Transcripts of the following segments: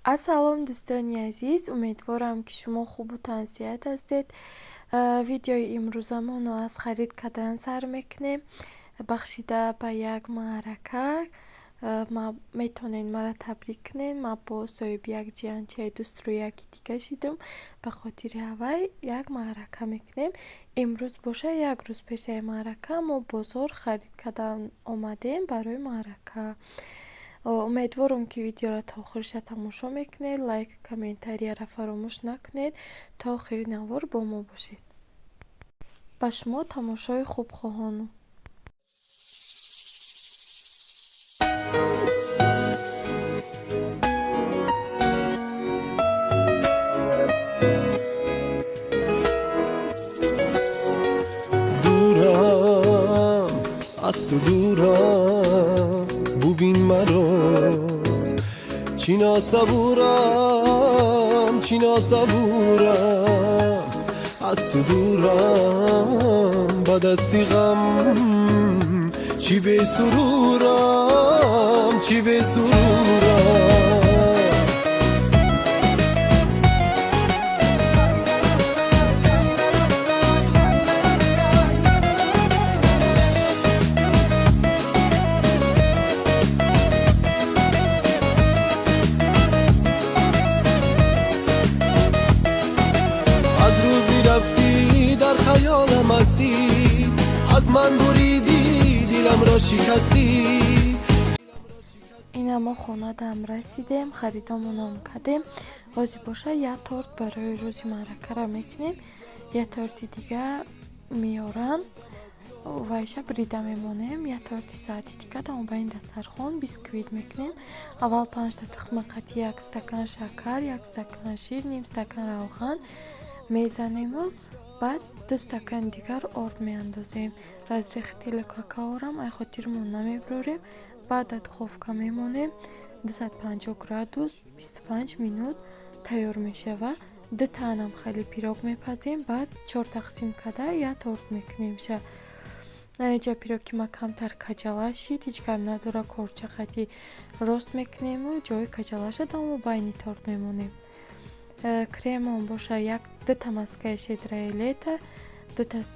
ассалом дӯстони азиз, умедворам ки шумо хубу тансият ҳастед. Видеои имрӯзамонро аз харид кардан сар мекунем. Бахшида ба як маърака метонед мара табрик кунед. Ман бо соҳиби як ҷиянчаи дӯстру яки дига шидум. Ба хотири авай як маърака мекунем. имрӯз боша як рӯз пешаи маърака мо бозор харид кардан омадем барои маърака. умедворам ки видеоро то охириша тамошо мекунед. Лайк, комментарияро фаромӯш накунед. То охири навор бо мо бошед. ба шумо тамошои хуб хоҳонам. دورم از تو دورم ببین مرا چی ناصبورم از تو دورم با دستی غم چی به سرورم از روزی رفتی در خیالم هستی از من بریدی دلم را شکستی ина мо хонадам расидем, харидомонам кардем. ҳозир боша як торт барои рӯзи маъракаро мекунем. Як торти дига меоран, вайша брида мемонем. Як торти саати дига дамо ба ин дастархон бисквит мекунем. аввал 5 та тухмақати, 1 стакан шакар, 1 стакан шир, ним стакан равған мезанему. баъд 2 стакан дигар орд меандозем. разрехи тили какаорам ай хотирмон намеброрем. баъд духовка мемонем 250 градус 25 минут тайёр мешава. ду таънам хеле пирог мепазем. баъд 4 тақсим карда як торт мекунем. наинҷа пирог ки ма камтар каҷала шид, ҳеҷ гап надора, корчақати рост мекунему, ҷои каҷалаша дамо байни торт мемонем. кремон боша 2 та маскаи шедраи лета,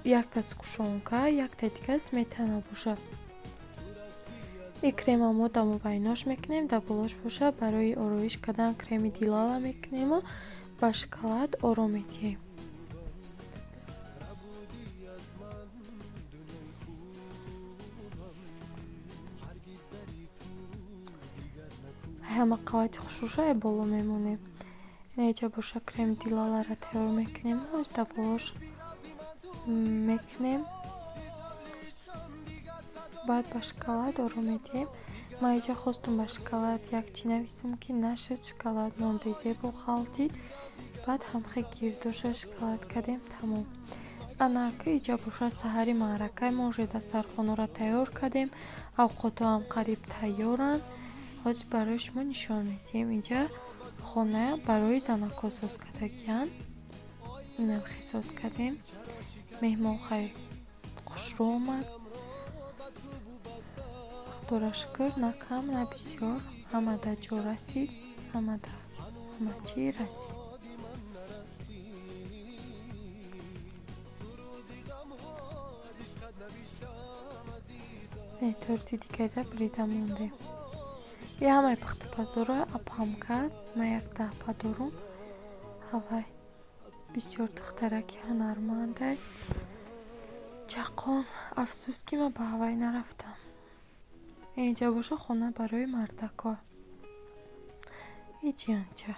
1 та сгушонка, 1 та дига сметана боша. ин крема мо дамо байнош мекунем. даболош боша барои ороиш кардан креми дилала мекунему. ба шоколад ором метиҳем. ҳама қавати хушуша боло мемонем. инҷа боша креми дилаларо тайёр мекунем. даболош мекунем. баъд ба шоколад ором медиҳем. ман инҷа хостум ба шоколад як чӣ нависам ки нашид шоколад нонбезе бо халтид. баъд ҳамхе гирдоша шоколад кардем. тамом. ана ки инҷа боша саҳари маъракаи мо уже дастархонро тайёр кардем. авқотҳоам қариб тайёранд. ҳозир барои шумо нишон медиҳем. инҷа хона барои занако соз кардагиянд. инам хисос кардем. меҳмон хай хушрӯ омад. худора шукр, на кам на бисёр. ҳама дар ҷо расид, ҳама чӣ расид. торти дигаро брида мондем. ин ҳамаи пухтупазора апам кард. ман як даҳпа дорум. ҳавай бисёр духтараки ҳунармандай. чақон. афсӯс ки ман ба ҳавай нарафтам. инҷа боша хона барои мардако. иҷанча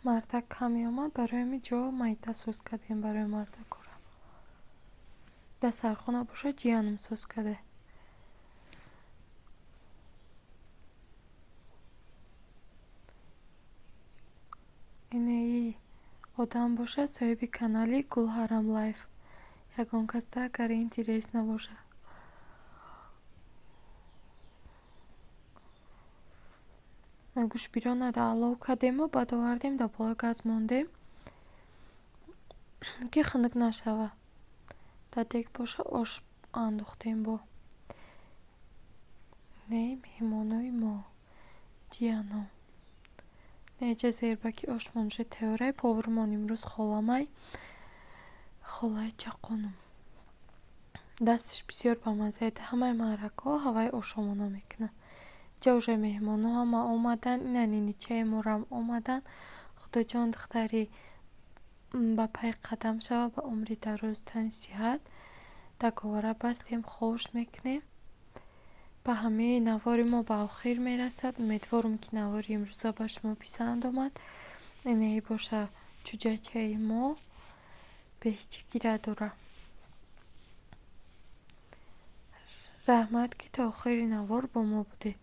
мардак кам меомад. барои ҳамин ҷо майда соз кардем барои мардакора. дастархона боша ҷиянам соз карда. инаи одам боша соҳиби канали Гулҳарам лайф. ягон каста агар интерес набоша. гӯшбиронаро алов кардему. баъд овардем дар болои газ мондем ки хунук нашава. дар дег боша ош андохтем бо мекунем меҳмонои мо ҷианом неҷазербаки ошмонже теорай повурмон имрӯз холаи чақонум дасташ бисёр бамаззаеда ҳамаи маракҳо ҳаваи ошомона мекунад ҷа уже меҳмонҳо ҳама омадан инани ничаи мурам омадан худоҷон духтари ба пай қадам шава ба умри дароз тани сиҳат даговара бастем хоҳиш мекунем ба ҳамаи навори мо ба охир мерасад умедворум ки навори имрӯза ба шумо писанд омад инаи боша чуҷачаи мо беҳҷи гирадура раҳмат ки то охири навор бо мо будед